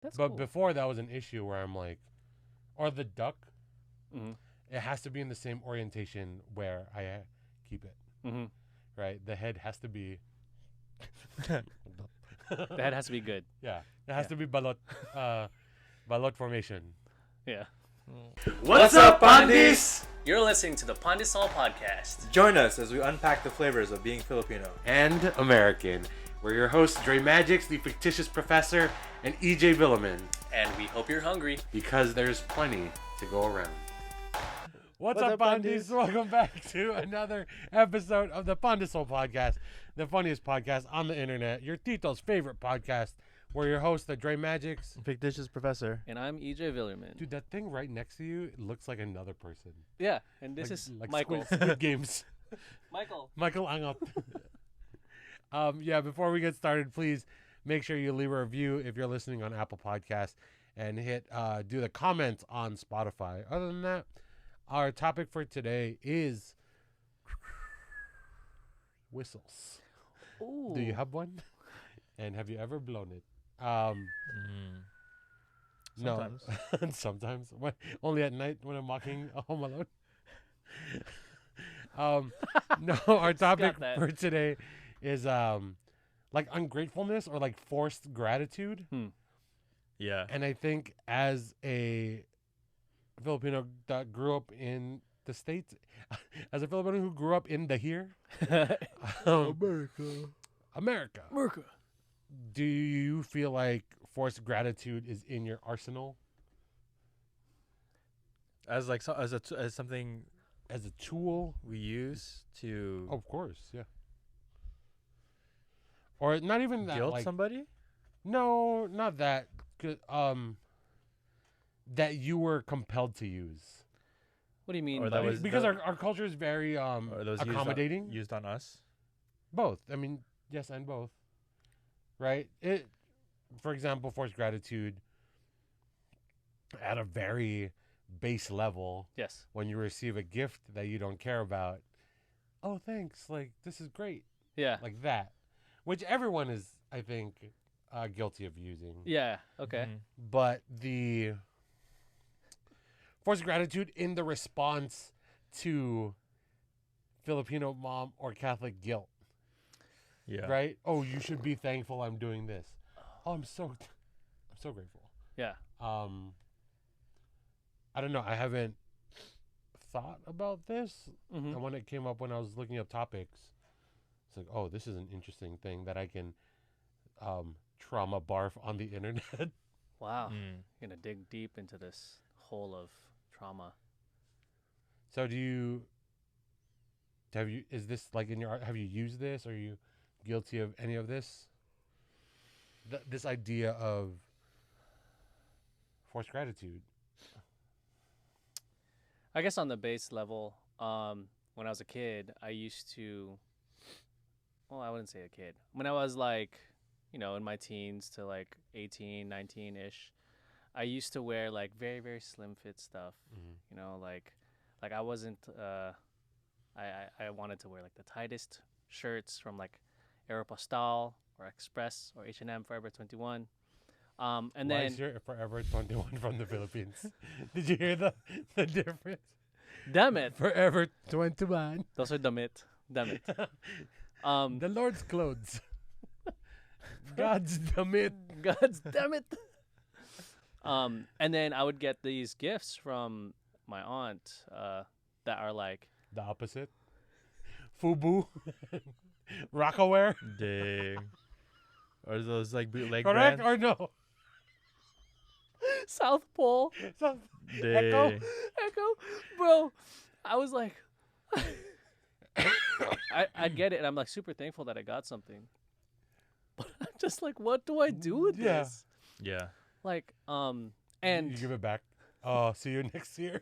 That's But cool. before that was an issue where I'm like, or the duck, Mm-hmm. it has to be in the same orientation where I keep it. Mm-hmm. Right, the head has to be. The head has to be good. Yeah, it has Yeah. to be balot formation. Yeah. What's up, Pandis? You're listening to the Pandesoul podcast. Join us as we unpack the flavors of being Filipino And American. We're your hosts, Dre Magix, the fictitious professor, and EJ Villeman. And we hope you're hungry. Because there's plenty to go around. What's up, up, Pandis? Welcome back to another episode of the Pandesoul podcast, the funniest podcast on the internet, your Tito's favorite podcast. We're your hosts, the Dre Magix. fictitious professor. And I'm EJ Villerman. Dude, that thing right next to you looks like another person. Yeah, and this Like- is like Michael. Squid Games. Michael. Angot. Before we get started, please make sure you leave a review if you're listening on Apple Podcasts and do the comments on Spotify. Other than that, our topic for today is whistles. Ooh. Do you have one? And have you ever blown it? Sometimes. No. Sometimes. Only at night when I'm walking home alone. No, our topic that. for today is like ungratefulness or like forced gratitude. Yeah. And I think as a Filipino that grew up in the States, as a Filipino who grew up in the here, America, do you feel like forced gratitude is in your arsenal As like as something as a tool? we use to Of course, yeah. Or not even that, guilt like, somebody. no, not that. That you were compelled to use. What do you mean? Or by that was Because the- our culture is very Or those accommodating. used on us. Both. I mean, yes and both. Right? For example, forced gratitude at a very base level, Yes. when you receive a gift that you don't care about, oh, thanks. Like, this is great. Yeah. Like that. Which everyone is, I think, guilty of using. Yeah. Okay. Mhm. But the forced gratitude in the response to Filipino mom or Catholic guilt, Yeah. right? Oh, you should be thankful I'm doing this. Oh, I'm so grateful. Yeah. I don't know. I haven't thought about this. Mm-hmm. And when it came up when I was looking up topics, it's like, oh, this is an interesting thing that I can trauma barf on the internet. Wow. Mm. You're gonna dig deep into this hole of trauma. So is this like in your, have you used this? Are you guilty of any of this? This idea of forced gratitude. I guess on the base level, when I was a kid, I used to. Well, I wouldn't say a kid. When I was like, in my teens to like 18, 19-ish, I used to wear like very, very slim fit stuff. Like I wasn't. I wanted to wear like the tightest shirts from like Aeropostale or Express or H&M, Forever 21. And Why then is your Forever 21 from the Philippines? Did you hear the difference? damn it, Forever 21. those are damit. Damn it. The Lord's clothes. God's damit. God damn it. And then I would get these gifts from my aunt that are like, The opposite. Fubu. Rockaware. Dang. Or those like bootleg Correct brands. or no? South Pole. So, Echo. Dang. Echo. Bro, I was like, I'd get it, and I'm like super thankful that I got something. But I'm just like, what do I do with Yeah. this? Yeah. Like, You and give it back. Oh, see you next year.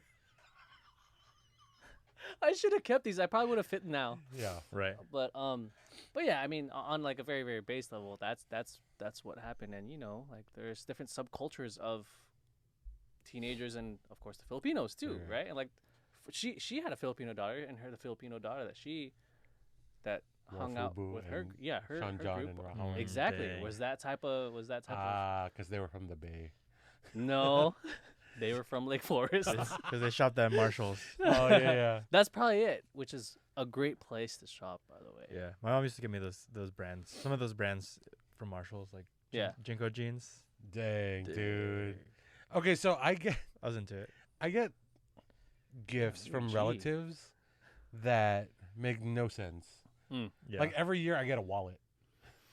I should have kept these. I probably would have fit now. Yeah. Right. But yeah, I mean, on like a very, very base level, that's what happened. And like there's different subcultures of teenagers, and of course the Filipinos too, Yeah. right? And like she had a Filipino daughter, and the Filipino daughter that hung out Fubu with her. and Yeah, her Sean her John group. and Rahul. Exactly. Dang. Was that type of Because they were from the Bay. No. They were from Lake Forest. Because they shopped at Marshalls. Oh yeah. That's probably it, which is a great place to shop, by the way. Yeah, my mom used to give me those brands. Some of those brands from Marshalls, like Yeah. Jinko jeans. Dang, dude. Okay, so I I was into it. get gifts you're a from G. relatives that make no sense. Yeah. Like every year I get a wallet.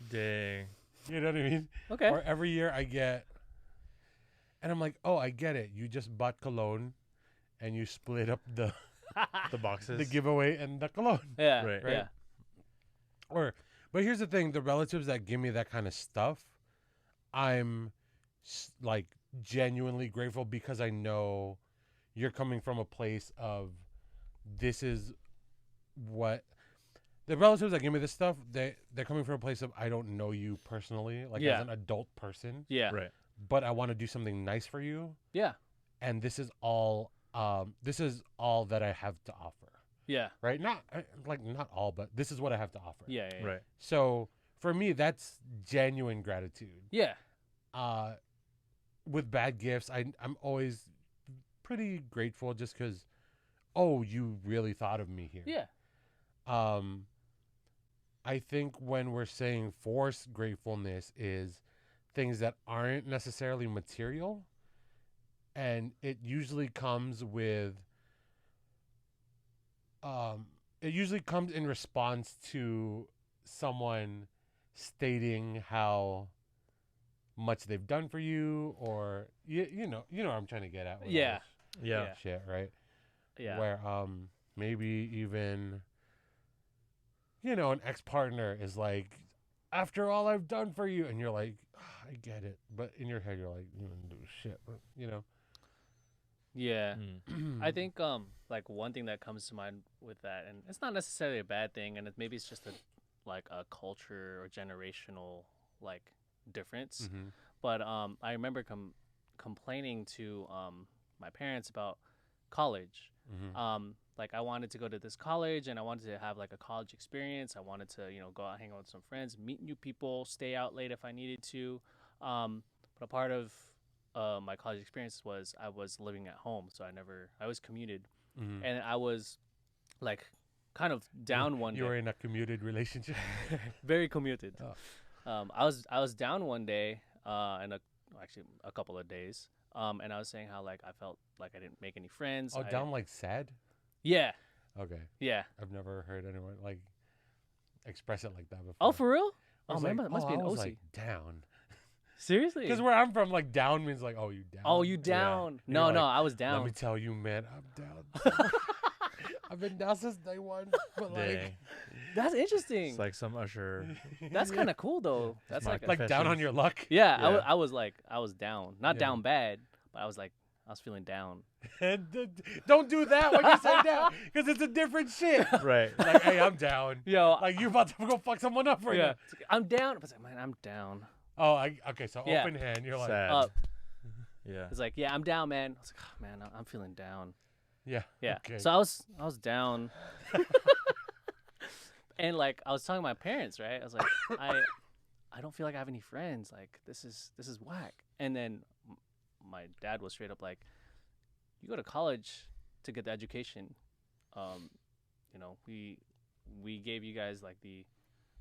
dang. You know what I mean? Okay. Or every year I get, and I'm like, oh, I get it. You just bought cologne, and you split up the The boxes. the giveaway and the cologne. Yeah. Right. Right. Yeah. But here's the thing: the relatives that give me that kind of stuff, I'm like genuinely grateful because I know you're coming from a place of this is what the relatives that give me this stuff. They're coming from a place of I don't know you personally, like Yeah. as an adult person, Yeah. Right. but I want to do something nice for you, Yeah. and this is all. This is all that I have to offer. Yeah. Right? Not not all, but this is what I have to offer. Yeah. Yeah. Right. So for me, that's genuine gratitude. Yeah. With bad gifts, I'm always pretty grateful just because, oh, you really thought of me here. Yeah. I think when we're saying forced gratefulness is things that aren't necessarily material, and it usually comes with it usually comes in response to someone stating how much they've done for you, or you know what I'm trying to get at with all Yeah. this Yeah. Yeah. shit, right? Yeah. Where maybe even an ex-partner is like, after all I've done for you, and you're like, I get it, but in your head you're like, you didn't do shit, but, Yeah. Mm. I think like one thing that comes to mind with that, and it's not necessarily a bad thing, and maybe it's just a culture or generational like difference. Mhm. But I remember complaining to my parents about college. Mhm. Like I wanted to go to this college and I wanted to have like a college experience. I wanted to, go out, hang out with some friends, meet new people, stay out late if I needed to. But a part of my college experience was I was living at home, so I was commuted, Mhm. and I was like kind of down one You day. were in a commuted relationship. Very commuted. Oh. I was down one day, actually a couple of days. And I was saying how like I felt like I didn't make any friends. Oh, down like sad? Yeah, Okay. yeah. I've never heard anyone like express it like that before. Oh, for real? I Oh was man, like, it must be I an was OC. like down. Seriously? Because where I'm from, like down means like, oh, you down. Oh, you down? You're No, like, no, I was Let down. me tell you, man, I'm down. I've been down since day one. But like, Dang. That's interesting. It's like some usher. That's kind of cool though. That's My like, like down on confessions. your luck. yeah. Yeah. I was like, I was down, not Yeah. down bad, but I was feeling down. Don't do that when you say down, because it's a different shit. Right. Like, hey, I'm down. Yo, Like you about to go fuck someone up right yeah, now. it's like, I'm down. I was like, man, I'm down. Oh, okay. So Yeah. open hand. You're like, Sad. Up. Yeah. It's like, yeah, I'm down, man. I was like, oh, man, I'm feeling down. yeah. Yeah. Okay. So I was down. And like I was telling my parents, right? I was like, I don't feel like I have any friends. Like this is whack. And then my dad was straight up like, you go to college to get the education. We gave you guys like we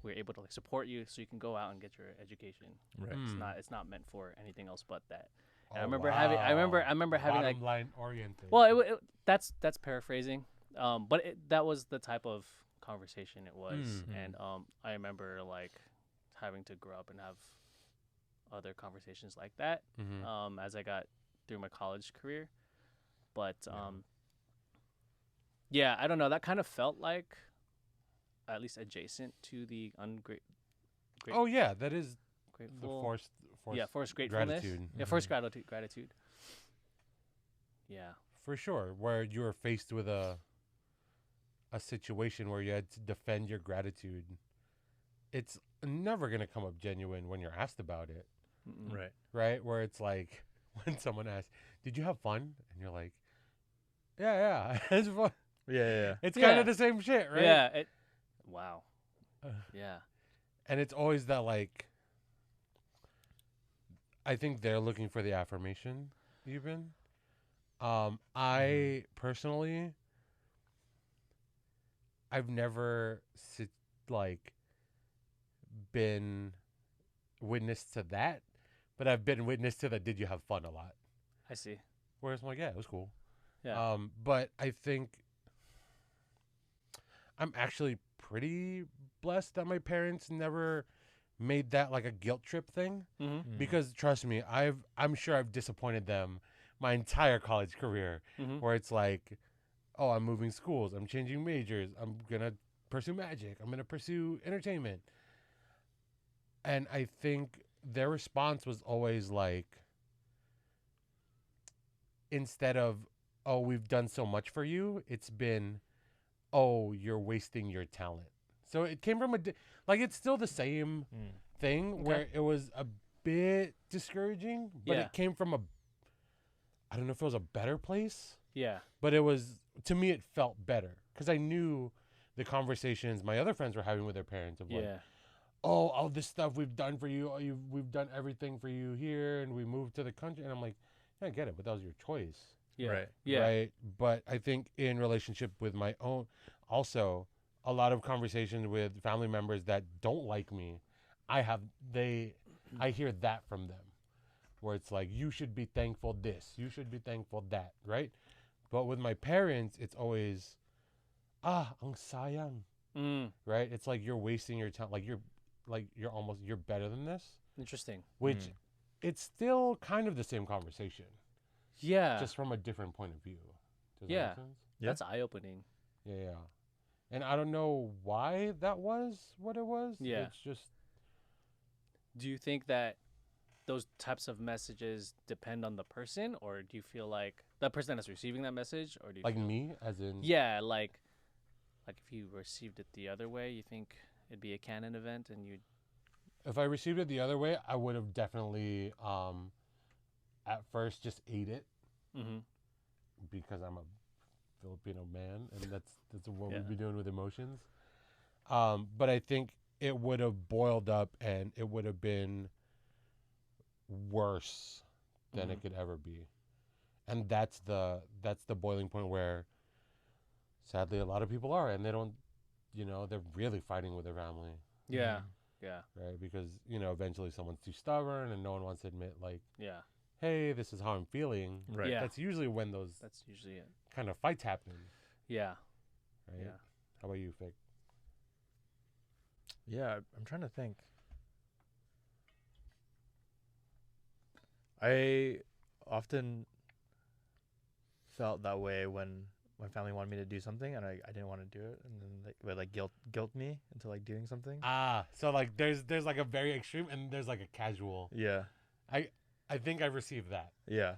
were able to like support you so you can go out and get your education. Right. Mm. It's not meant for anything else but that. And Oh, I remember having Bottom like, line oriented. well, that's paraphrasing. But that was the type of conversation it was, Mm. and I remember like having to grow up and have other conversations like that Mhm. as I got through my college career. But Yeah. yeah, I don't know. That kind of felt like at least adjacent to the Oh yeah, that is the grateful. forced Forced gratefulness. gratitude. Yeah, forced Mhm. gratitude. Yeah. For sure, where you were faced with a situation where you had to defend your gratitude. It's never gonna come up genuine when you're asked about it, Mm-mm. Right. right? Where it's like when someone asks, "Did you have fun?" and you're like, "Yeah, it's fun." Yeah. It's kind Yeah. of the same shit, right? Yeah. Wow. Yeah. And it's always that, like, I think they're looking for the affirmation, even. I personally, I've never like been witness to that, but I've been witness to the did you have fun a lot. I see. Whereas I'm like, yeah, it was cool. Yeah. But I think I'm actually pretty blessed that my parents never made that like a guilt trip thing. Mm-hmm. Because trust me, I'm sure I've disappointed them my entire college career, Mm-hmm. where it's like, oh, I'm moving schools, I'm changing majors, I'm gonna pursue magic, I'm gonna pursue entertainment. And I think their response was always like, instead of, oh, we've done so much for you, it's been, oh, you're wasting your talent. So it came from like, it's still the same thing, Okay. where it was a bit discouraging, but Yeah. it came from I don't know if it was a better place, Yeah. but it was, to me, it felt better because I knew the conversations my other friends were having with their parents of like, Yeah. oh, all this stuff we've done for you, we've done everything for you here, and we moved to the country, and I'm like, yeah, I get it, but that was your choice, Yeah. Right. Yeah. right? But I think in relationship with my own, also a lot of conversations with family members that don't like me, I hear that from them, where it's like, you should be thankful this, you should be thankful that, right? But with my parents, it's always, ang sayang, Mm. right? It's like you're wasting your time, like you're better than this, Interesting. which it's still kind of the same conversation, Yeah. just from a different point of view. Does that Yeah. make sense? Yeah. That's eye opening. Yeah. And I don't know why that was what it was. Yeah. It's just, Do you think that those types of messages depend on the person, or do you feel like the person that's receiving that message, or do you like feel, me, as in, yeah, like if you received it the other way, you think it'd be a canon event, and you'd if I received it the other way, I would have definitely, at first just ate it, mm-hmm. because I'm a Filipino man, and that's what Yeah. we'd be doing with emotions. But I think it would have boiled up, and it would have been worse than it Mhm. could ever be. And that's the boiling point where, sadly, a lot of people are, and they don't, they're really fighting with their family, Yeah. Yeah. right? Because eventually someone's too stubborn, and no one wants to admit, like, Yeah. hey, this is how I'm feeling. Right. Yeah. That's usually when those That's usually it. kind of fights happen, Yeah. right? Yeah. How about you, Fick? Yeah, I'm trying to think. I often felt that way when my family wanted me to do something and I didn't want to do it, and then they would like guilt me into like doing something. So like there's like a very extreme, and there's like a casual. Yeah. I think I've received that. Yeah.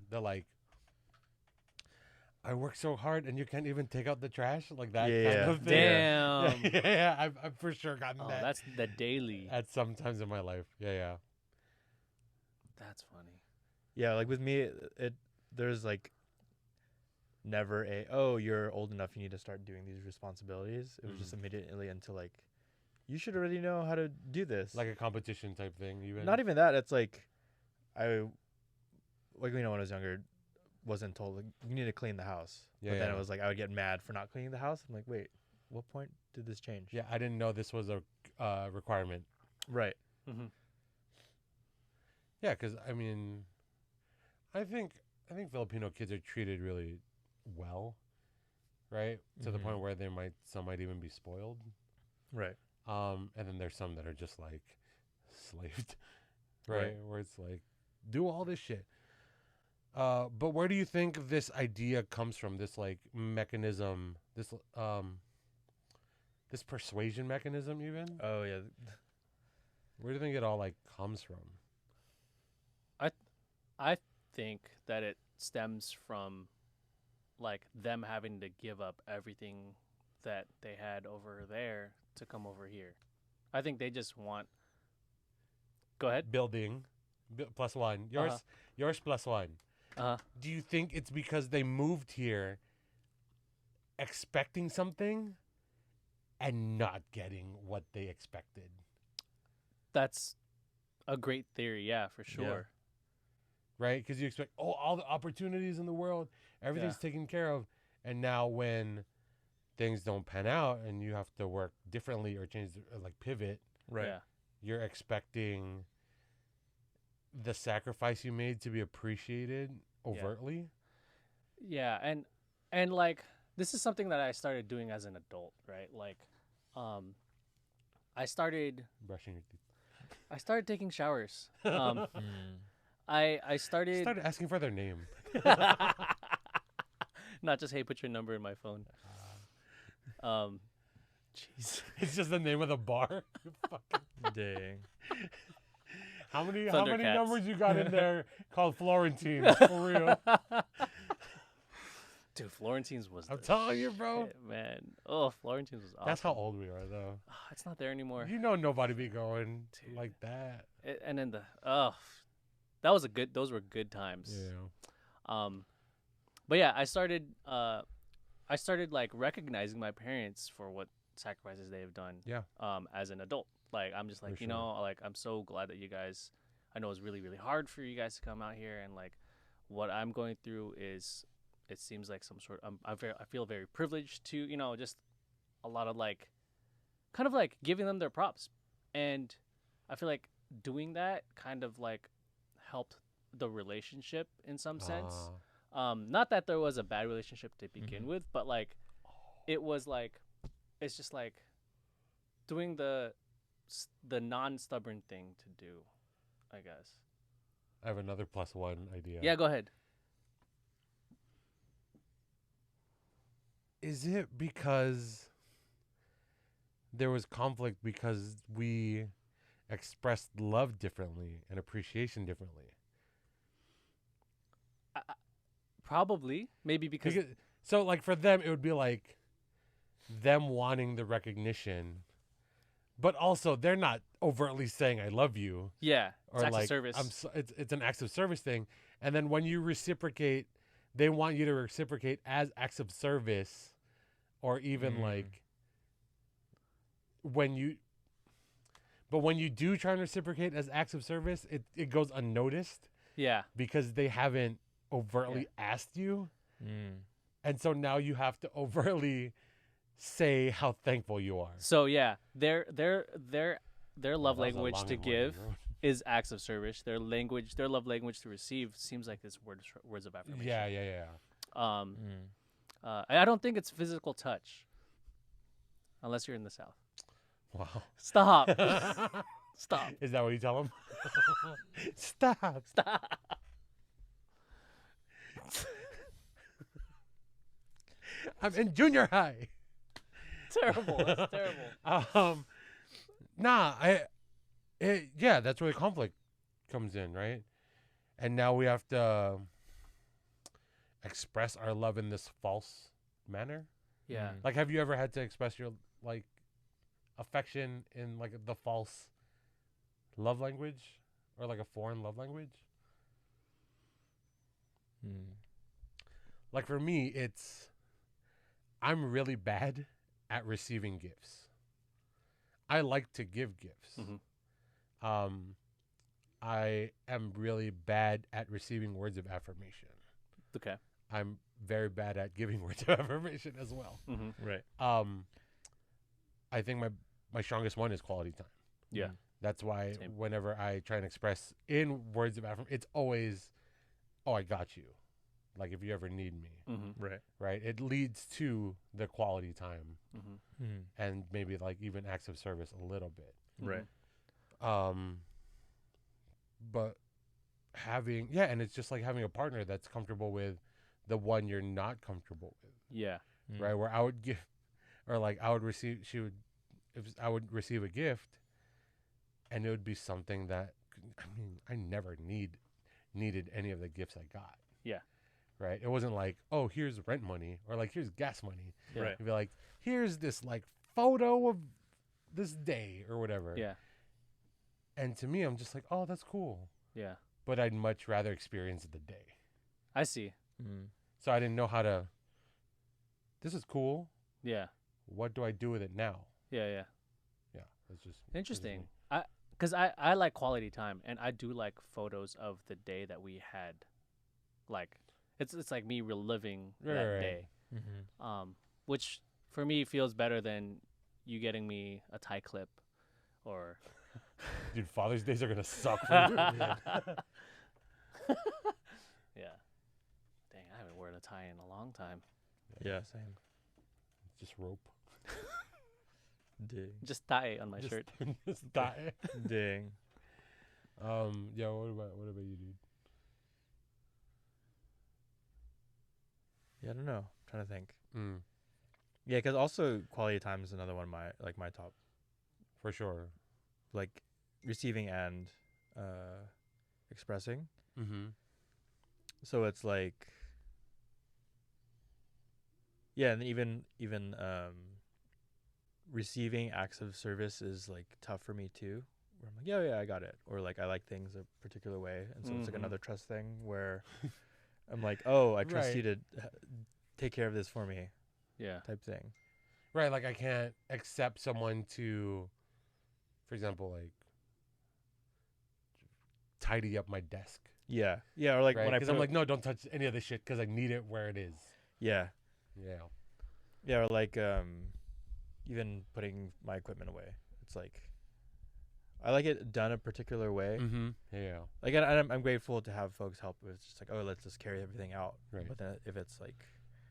They're like, I work so hard and you can't even take out the trash, like that Yeah. kind of thing. Damn. Yeah, I've for sure gotten Oh, that that's the daily. at some times in my life. Yeah. That's funny. Yeah, like with me, there's like never oh, you're old enough, you need to start doing these responsibilities. It was just immediately into like, you should already know how to do this. Like a competition type thing. Even Not even that. It's like, when I was younger, wasn't told like you need to clean the house. Yeah, But then yeah. it was like I would get mad for not cleaning the house. I'm like, wait, what point did this change? Yeah, I didn't know this was a requirement. Right. Mm-hmm. Yeah, because I mean, I think Filipino kids are treated really well, right? To the Mhm. point where some might even be spoiled. Right. And then there's some that are just like slaved, right? Right. Where it's like, do all this shit. But where do you think this idea comes from? This like mechanism, this persuasion mechanism, even? Oh yeah. Where do you think it all like comes from? I think that it stems from like them having to give up everything that they had over there to come over here. I think they just want. Go ahead. Building, plus one. Yours plus one. Uh-huh. Do you think it's because they moved here expecting something, and not getting what they expected. That's a great theory. Yeah, for sure. Right? Because you expect, all the opportunities in the world, everything's taken care of. And now when things don't pan out and you have to work differently or change, like pivot, Right. Yeah. you're expecting the sacrifice you made to be appreciated overtly. Yeah, and like this is something that I started doing as an adult, right? Like, I started Brushing your teeth. taking showers. Mm. I started Started asking for their name. not just, hey, put your number in my phone. Jeez. It's just the name of the bar. You fucking- Dang. how many Thundercats. numbers you got in there called Florentines? For real. Dude, Florentine's was I'm the telling you, bro. shit, man. Oh, Florentine's was awesome. That's how old we are, though. It's not there anymore. You know nobody be going Dude. like that. And then those were good times. Yeah. But yeah, I started like recognizing my parents for what sacrifices they have done. Yeah. As an adult, like I'm just like, For you sure. know, like I'm so glad that you guys. I know it's really really hard for you guys to come out here, and like what I'm going through is, it seems like some sort. I feel very privileged to, you know, just a lot of like, kind of like giving them their props, and I feel like doing that kind of like helped the relationship in some sense. Not that there was a bad relationship to begin with, but like it was like, it's just like doing the non-stubborn thing to do, I guess. I have another +1 idea. Yeah, go ahead. Is it because there was conflict because we expressed love differently and appreciation differently? Probably, maybe because So, like, for them, it would be like them wanting the recognition, but also they're not overtly saying "I love you" yeah, it's or acts like of service. it's an acts of service thing. And then when you reciprocate, they want you to reciprocate as acts of service, or even like when you do try and reciprocate as acts of service, it goes unnoticed Yeah, because they haven't overtly asked you. Mm. And so now you have to overtly say how thankful you are. so yeah, their love That was a language long to one, give bro. is acts of service. Their love language to receive seems like it's words of affirmation. Yeah. I don't think it's physical touch, unless you're in the South. Wow. Stop. Stop. Is that what you tell them? Stop. Stop. I'm in junior high. Terrible. That's terrible. Yeah, that's where the conflict comes in, right? And now we have to express our love in this false manner. Yeah. Like, have you ever had to express your like affection in like the false love language or like a foreign love language? Like for me, I'm really bad at receiving gifts. I like to give gifts. I am really bad at receiving words of affirmation. Okay. I'm very bad at giving words of affirmation as well. Right. I think my strongest one is quality time. Yeah. That's why Same. whenever I try and express in words of affirmation, it's always, "Oh, I got you." Like if you ever need me, Right. right? It leads to the quality time Mm. and maybe like even acts of service a little bit. Right. But and it's just like having a partner that's comfortable with the one you're not comfortable with, Yeah. right? Where I would give, or like I would receive, I would receive a gift, and it would be something that, I never needed any of the gifts I got. Yeah. Right. It wasn't like, oh, here's rent money or like here's gas money. Yeah. Right. It'd be like, here's this like photo of this day or whatever. Yeah. And to me, I'm just like, oh, that's cool. Yeah. But I'd much rather experience the day. I see. So I didn't know how to. This is cool. Yeah. what do I do with it now? Yeah. Yeah, that's just Interesting. Because I like quality time, and I do like photos of the day that we had. Like, it's like me reliving that Right. day. Mm-hmm. Which for me feels better than you getting me a tie clip, or Dude, Father's Days are gonna suck for you. yeah. Dang, I haven't worn a tie in a long time. Yeah, same. Just rope. Ding. Just tie on my Just- shirt. Just die. Ding. Yeah. What about you, dude? Yeah, I don't know. I'm trying to think. Mm, Yeah, because also quality time is another one of my top, for sure. like receiving and expressing. Mm-hmm. So it's like, yeah, and even receiving acts of service is like tough for me too. Where I'm like, yeah, I got it, or like I like things a particular way, and so it's like Mhm. another trust thing where I'm like, oh, I trust Right. you to take care of this for me, Yeah. type thing. Right. Like I can't accept someone to, for example, like tidy up my desk. Yeah, or like Right. when I Because put I'm it- like, no, don't touch any of this shit because I need it where it is. yeah, Yeah. or like even putting my equipment away. It's like I like it done a particular way. Mm-hmm. Yeah. Like I'm grateful to have folks help. It's just like, oh, let's just carry everything out. Right. But then if it's like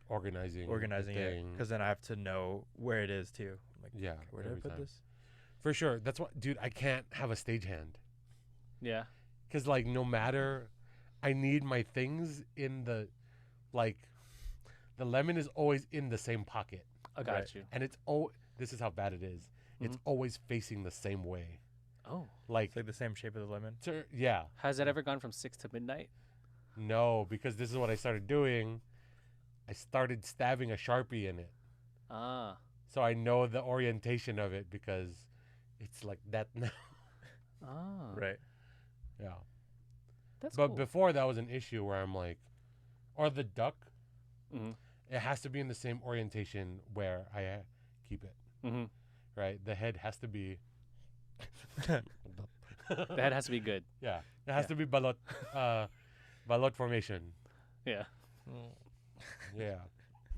Organizing organizing the it, thing. because then I have to know where it is too. I'm like, Yeah. where did I every put time. this? For sure. That's what, dude. I can't have a stagehand Yeah. because like no matter, I need my things in the, like, the lemon is always in the same pocket, I got Right. you. and it's this is how bad it is. It's Mhm. always facing the same way. Oh, Like, It's like the same shape of the lemon. yeah. has it ever gone from 6 to midnight? No, because this is what I started doing. I started stabbing a Sharpie in it. Ah. So I know the orientation of it because it's like that now. Ah. Right. Yeah. That's But cool. before that was an issue where I'm like, or the duck, Mm-hmm. it has to be in the same orientation where I keep it, Mm-hmm. right? The head has to be. The head has to be good. Yeah. It has Yeah. to be balot formation. Yeah. Yeah.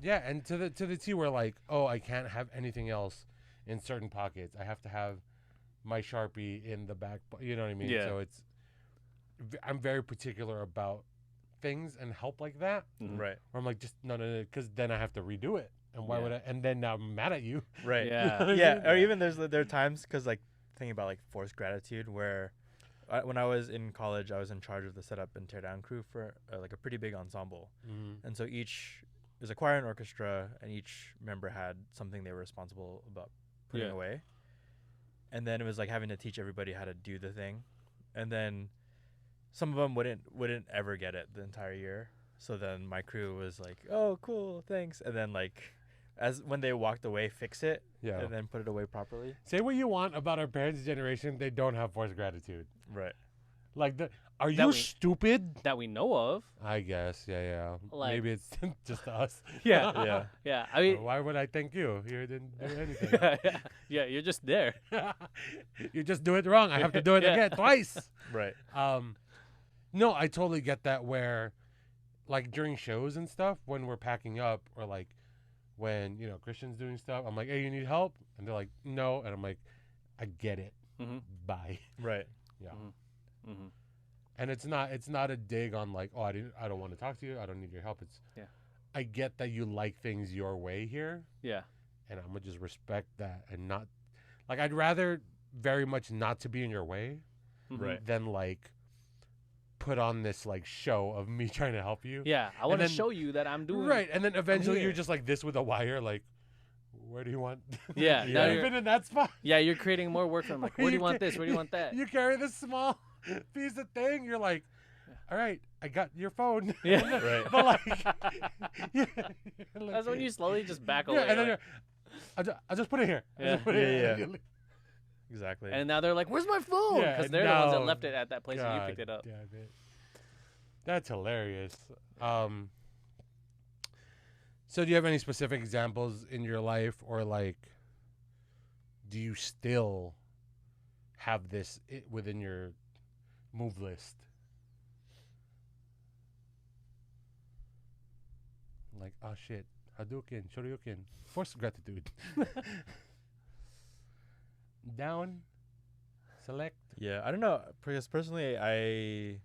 Yeah, and to the T where like, oh, I can't have anything else in certain pockets. I have to have my Sharpie in the back, you know what I mean? Yeah. So I'm very particular about things and help like that. Mhm. Right. Where I'm like, just no, because then I have to redo it, and why Yeah. would I? And then now I'm mad at you. Right. Yeah. Yeah. Or even there are times because like thinking about like forced gratitude where when I was in college, I was in charge of the setup and teardown crew for like a pretty big ensemble, Mm-hmm. and so each it was a choir and orchestra, and each member had something they were responsible about putting Yeah. away, and then it was like having to teach everybody how to do the thing, and then some of them wouldn't ever get it the entire year. So then my crew was like, "Oh, cool, thanks," and then like as when they walked away, fix it Yeah. and then put it away properly. Say what you want about our parents' generation, they don't have forced gratitude. Right. Like, are That you we- stupid? That we know of. I guess, yeah. Like- Maybe it's just us. Yeah. Yeah. Yeah. I mean. Why would I thank you? You didn't do anything. Yeah. You're just there. You just do it wrong. I have to do it Yeah. again twice. Right. No, I totally get that. Where, like during shows and stuff, when we're packing up, or like when Christian's doing stuff, I'm like, "Hey, you need help?" And they're like, "No," and I'm like, "I get it. Mm-hmm. Bye." Right. Yeah. Mm-hmm. And it's not a dig on like, "Oh, I don't want to talk to you. I don't need your help." It's Yeah. I get that you like things your way here, Yeah. and I'm gonna just respect that and not like I'd rather very much not to be in your way Mhm. Right. than like put on this like show of me trying to help you. Yeah. I want to then- show you that I'm doing. Right, and then eventually here. you're just like this with a wire, like, where do you want? Yeah. Yeah. Now You've you're, been in that spot. yeah. You're creating more work for them. Like, where do you want this? Where do you want that? You carry this small piece of thing. You're like, all right, I got your phone. Yeah. Right. But like, yeah, you're like- That's when you slowly just back yeah, away. and then like- I'll just put it here. I'll Yeah. just put it Yeah, here. yeah. Exactly. and now they're like, "Where's my phone?" Yeah, Because they're the ones that no. left it at that place and you God picked it up. damn it. That's hilarious. So do you have any specific examples in your life, or like, do you still have this within your move list? Like, oh shit, Hadouken, Shoryuken, force gratitude. Down, select. Yeah, I don't know. Because personally, I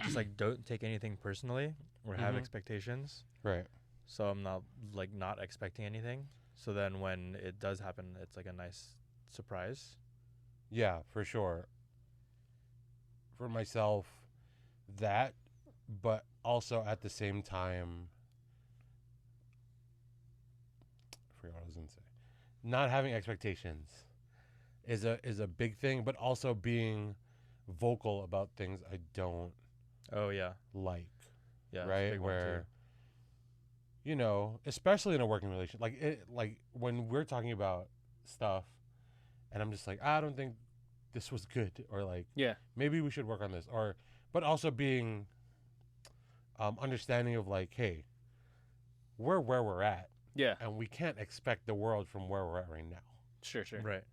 just like don't take anything personally or have Mhm. expectations. Right. So I'm not like not expecting anything. So then when it does happen, it's like a nice surprise. Yeah, for sure. For myself, that, but also at the same time, I forgot what I was gonna say. Not having expectations is a big thing, but also being vocal about things I don't Oh yeah, like. yeah, it's a Right? big one, too. Where, you know, especially in a working relationship, like when we're talking about stuff, and I'm just like, I don't think this was good, or like, Yeah. maybe we should work on this, or, but also being understanding of like, hey, we're where we're at, Yeah. and we can't expect the world from where we're at right now, Sure. Right.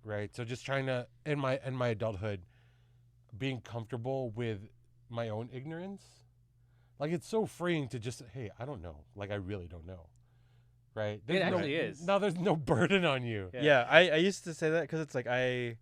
right? So just trying to, in my adulthood, being comfortable with my own ignorance. Like, it's so freeing to just, hey, I don't know. Like, I really don't know. Right? It actually is. Now there's no burden on you. Yeah. Yeah, I used to say that because it's like I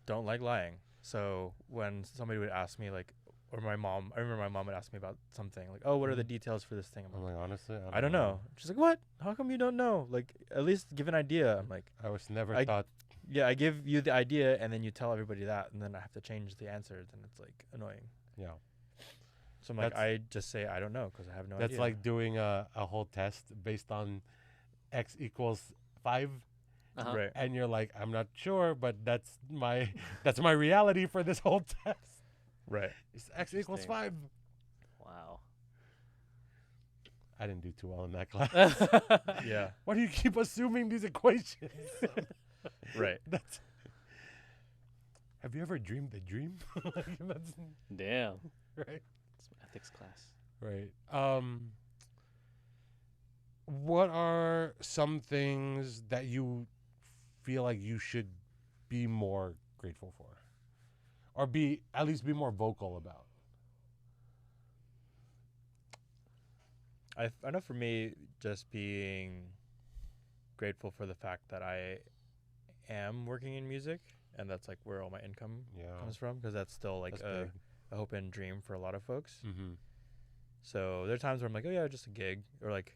don't like lying. So when somebody would ask me like, or my mom, I remember my mom would ask me about something like, oh, what are the details for this thing? I'm I'm like, like, honestly, I don't know. She's like, what? How come you don't know? Like, at least give an idea. I'm like, I was never I- taught. yeah, I give you the idea and then you tell everybody that, and then I have to change the answer. Then it's like annoying. Yeah. So I'm like, That's- I just say I don't know because I have no That's idea. like doing a whole test based on x equals 5, Uh-huh. Right. and you're like, I'm not sure, but that's my reality for this whole test. Right. It's x equals Interesting. 5. Wow. I didn't do too well in that class. Yeah. Why do you keep assuming these equations? Right. That's. Have you ever dreamed a dream? Like, that's Damn. right. It's my ethics class. Right. What are some things that you feel like you should be more grateful for, or at least be more vocal about? I know for me, just being grateful for the fact that I am working in music, and that's like where all my income Yeah. comes from, because that's still like That's a big. hope and dream for a lot of folks. Mm-hmm. So there are times where I'm like, oh yeah, just a gig, or like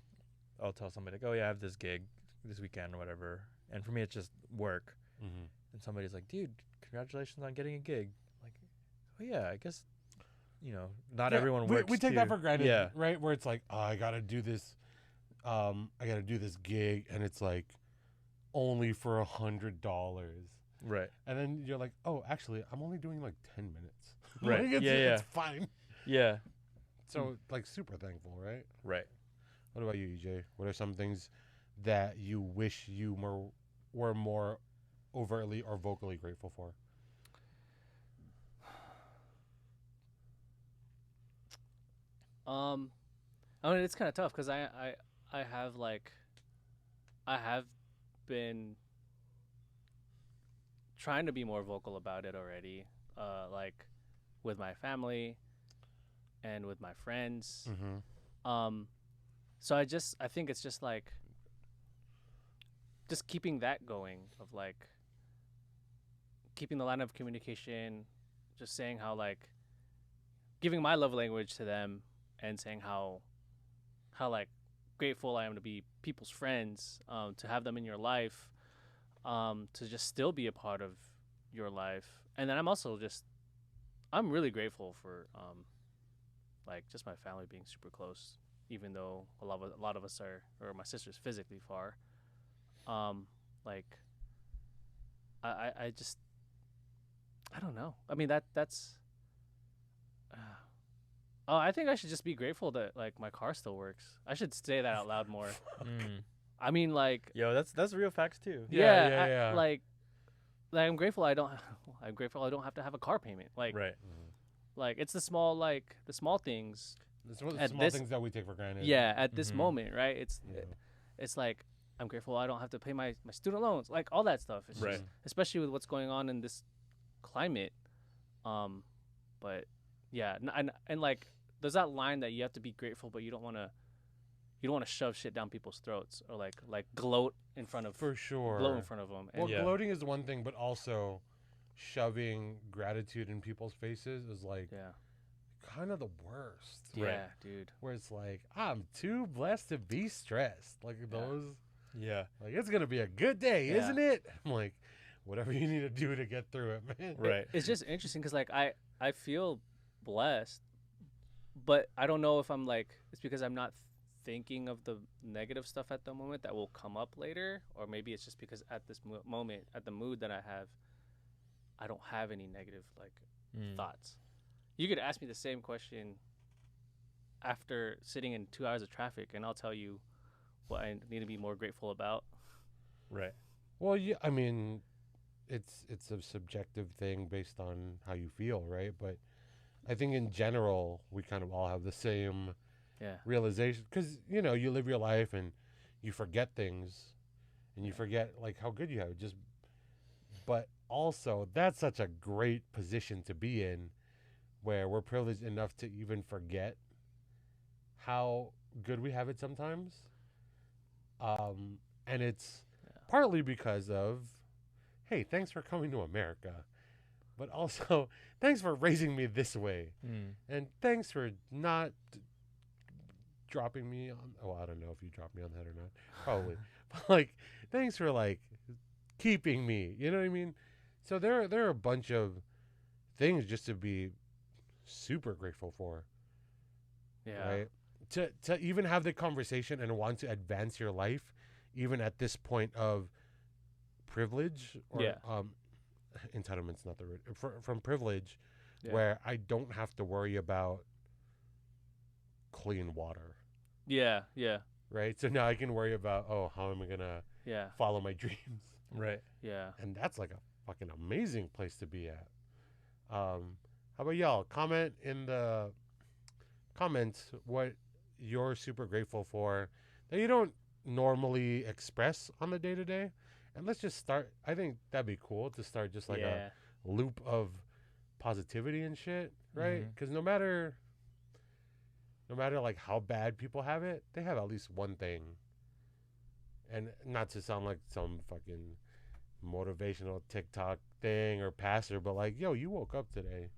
I'll tell somebody like, oh yeah, I have this gig this weekend or whatever, and for me it's just work. Mm-hmm. And somebody's like, dude, congratulations on getting a gig. I'm like, oh yeah, I guess, you know, not everyone works. We take that too. for granted, Yeah. right? Where it's like, oh, I gotta do this, I gotta do this gig, and it's like only for $100, Right. and then you're like, oh, actually, I'm only doing like 10 minutes. Right. Like, it's fine. Yeah. So like super thankful, right? Right. What about you, EJ? What are some things that you wish you were more overtly or vocally grateful for? I mean, it's kind of tough because I have like, I have been trying to be more vocal about it already, like with my family and with my friends. Mm-hmm. So I think it's just like, just keeping that going, of like keeping the line of communication, just saying how like giving my love language to them, and saying how like grateful I am to be people's friends, to have them in your life, to just still be a part of your life. And then I'm really grateful for like just my family being super close, even though a lot of us are, or my sister's physically far. Like I just, I don't know. I mean, that's oh, I think I should just be grateful that like my car still works. I should say that out loud more. Mm. I mean, like, Yo, that's real facts too. Yeah. like I'm grateful I don't have to have a car payment. Like, Right. like it's the small things It's one of the At small this- things that we take for granted. Yeah, at this Mhm. moment, right? Yeah. It's like I'm grateful I don't have to pay my student loans, like all that stuff. It's Right. just, especially with what's going on in this climate. But yeah, and like there's that line that you have to be grateful, but you don't want to shove shit down people's throats or like gloat in front of For sure. gloat in front of them. And Well, Yeah. gloating is one thing, but also shoving gratitude in people's faces is like yeah, kind of the worst. yeah, Right. dude. Where it's like, I'm too blessed to be stressed. Like those, Yeah. like it's gonna be a good day, Yeah. isn't it? I'm like, whatever you need to do to get through it, man. Right. It's just interesting because like I feel blessed, but I don't know if I'm like it's because I'm not thinking of the negative stuff at the moment that will come up later, or maybe it's just because at this moment, at the mood that I have, I don't have any negative like Mm. thoughts. You could ask me the same question after sitting in 2 hours of traffic, and I'll tell you what I need to be more grateful about. Right. Well, yeah, I mean, it's a subjective thing based on how you feel, right? But I think in general, we kind of all have the same Yeah, realization because you know you live your life and you forget things, and you forget like how good you have. Just, but also that's such a great position to be in, where we're privileged enough to even forget how good we have it sometimes. And it's partly because of, hey, thanks for coming to America, but also thanks for raising me this way, Mm. and thanks for not dropping me on. Oh, I don't know if you dropped me on that or not. Probably, but like, thanks for like keeping me. You know what I mean? So there are a bunch of things just to be super grateful for, yeah, right? To even have the conversation and want to advance your life, even at this point of privilege or Yeah. entitlement's not the word from privilege, Yeah. where I don't have to worry about clean water, yeah, yeah, right? So now I can worry about, oh, how am I gonna yeah, follow my dreams? Right. yeah. And that's like a fucking amazing place to be at. How about y'all? Comment in the comments what you're super grateful for that you don't normally express on the day to day. And let's just start. I think that'd be cool to start just like yeah. a loop of positivity and shit, right? Mhm. Because no matter like how bad people have it, they have at least one thing. And not to sound like some fucking motivational TikTok thing or pastor, but like, yo, you woke up today.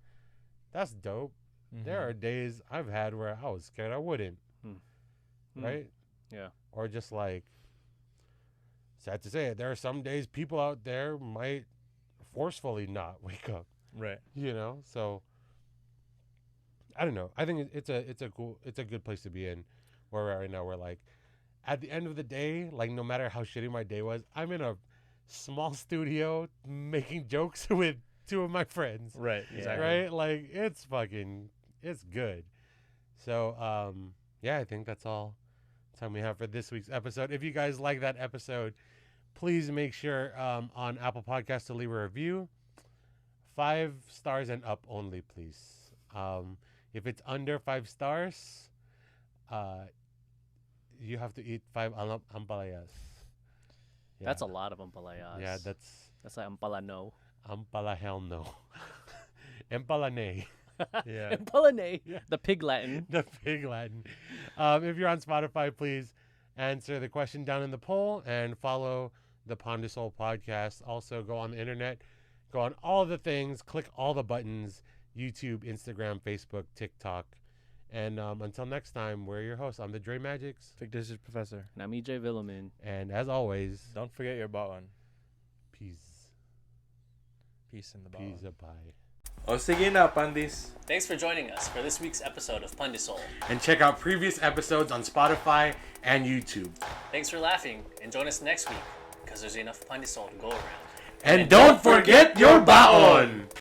That's dope. There Mhm. are days I've had where I was scared I wouldn't, Mm. right? Yeah. Or just like, sad to say it, there are some days people out there might forcefully not wake up, Right. you know? So I don't know. I think it's a good place to be in where we're at right now. We're like, at the end of the day, like no matter how shitty my day was, I'm in a small studio making jokes with two of my friends. Right. Yeah. Exactly. Right? Like it's good. So yeah, I think that's all time we have for this week's episode. If you guys like that episode, please make sure on Apple Podcasts to leave a review. 5 stars and up only, please. If it's under 5 stars, you have to eat 5 ampalayas. Yeah. That's a lot of ampalayas. Yeah, that's like ampalano. ampala hell no. Empalane. Yeah. Empalane, Yeah. the pig Latin. The pig Latin. If you're on Spotify, please answer the question down in the poll and follow the pandesoul podcast. Also, go on the internet, go on all the things, click all the buttons: YouTube, Instagram, Facebook, TikTok. And until next time, we're your hosts. I'm the Dre Magics, Fictitious Professor. And I'm EJ Villaman. and as always, Don't forget your bot one. peace, Peace in the bot. peace, bye. O sige na, Pandis. Thanks for joining us for this week's episode of Pandesoul. And check out previous episodes on Spotify and YouTube. Thanks for laughing, and join us next week because there's enough Pandesoul to go around. And don't forget your baon!